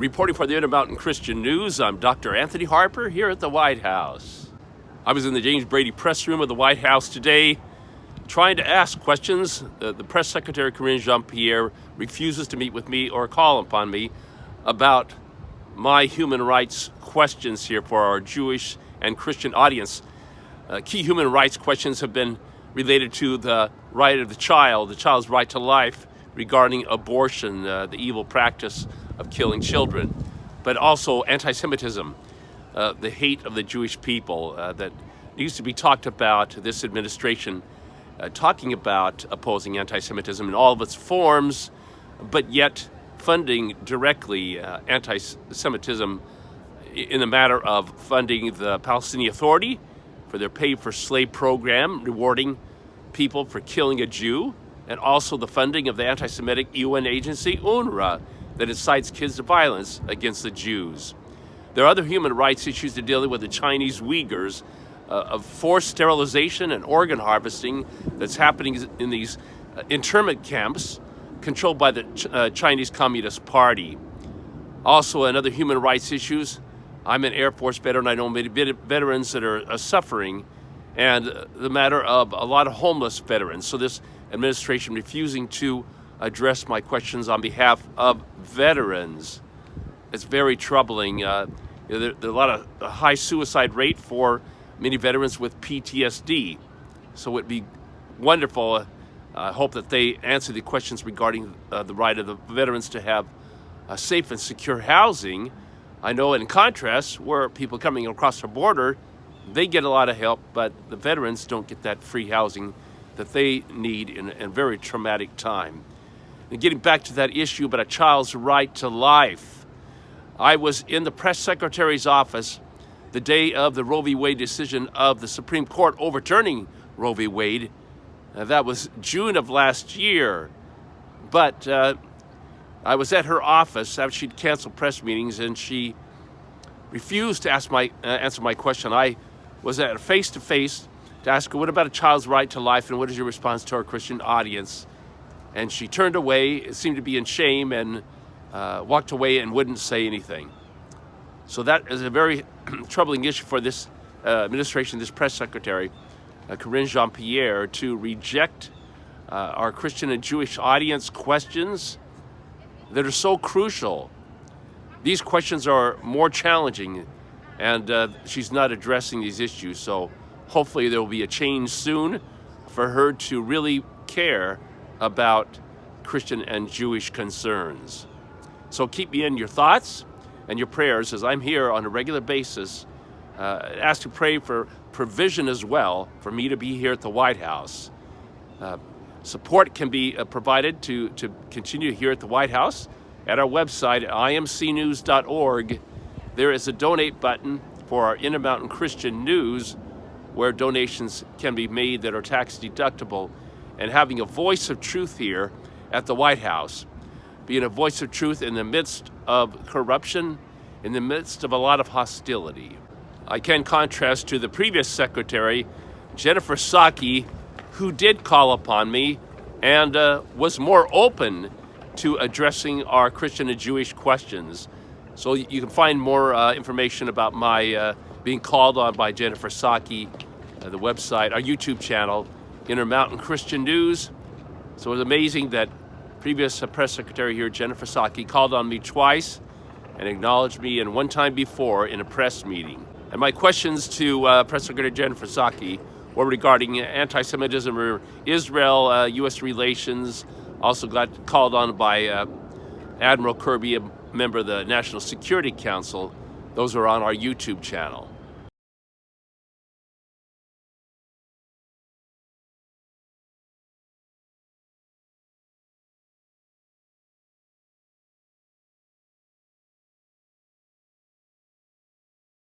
Reporting for the Intermountain Christian News, I'm Dr. Anthony Harper here at the White House. I was in the James Brady press room of the White House today trying to ask questions. The press secretary, Karine, Jean-Pierre, refuses to meet with me or call upon me about my human rights questions here for our Jewish and Christian audience. Key human rights questions have been related to the right of the child's right to life, regarding abortion, the evil practice of killing children, but also anti-Semitism, the hate of the Jewish people that needs to be talked about. This administration talking about opposing anti-Semitism in all of its forms, but yet funding directly anti-Semitism in the matter of funding the Palestinian Authority for their pay-for-slave program, rewarding people for killing a Jew, and also the funding of the anti-Semitic UN agency, UNRWA, that incites kids to violence against the Jews. There are other human rights issues to deal with the Chinese Uyghurs, of forced sterilization and organ harvesting that's happening in these internment camps controlled by the Chinese Communist Party. Also, another human rights issues. I'm an Air Force veteran. I know many veterans that are suffering, and the matter of a lot of homeless veterans. So this administration refusing to address my questions on behalf of veterans. It's very troubling. There's a lot of a high suicide rate for many veterans with PTSD. So it'd be wonderful. I hope that they answer the questions regarding the right of the veterans to have safe and secure housing. I know in contrast, where people coming across the border, they get a lot of help, but the veterans don't get that free housing that they need in a very traumatic time. And getting back to that issue about a child's right to life, I was in the press secretary's office the day of the Roe v. Wade decision of the Supreme Court overturning Roe v. Wade. That was June of last year. But I was at her office after she'd canceled press meetings, and she refused to answer my question. I was at a face-to-face to ask her, what about a child's right to life, and what is your response to our Christian audience? And she turned away, it seemed to be in shame, and walked away and wouldn't say anything. So that is a very troubling issue for this administration, this press secretary, Karine Jean-Pierre, to reject our Christian and Jewish audience questions that are so crucial. These questions are more challenging, and she's not addressing these issues. So hopefully there will be a change soon for her to really care about Christian and Jewish concerns. So keep me in your thoughts and your prayers as I'm here on a regular basis. Ask to pray for provision as well for me to be here at the White House. Support can be provided to continue here at the White House at our website at imcnews.org. There is a donate button for our Intermountain Christian News where donations can be made that are tax deductible. And having a voice of truth here at the White House, being a voice of truth in the midst of corruption, in the midst of a lot of hostility. I can contrast to the previous secretary, Jennifer Psaki, who did call upon me and was more open to addressing our Christian and Jewish questions. So you can find more information about my being called on by Jennifer Psaki, the website, our YouTube channel, Intermountain Christian News. So it was amazing that previous press secretary here, Jennifer Psaki, called on me twice and acknowledged me and one time before in a press meeting. And my questions to Press Secretary Jennifer Psaki were regarding anti-Semitism or Israel, U.S. relations. Also got called on by Admiral Kirby, a member of the National Security Council. Those are on our YouTube channel.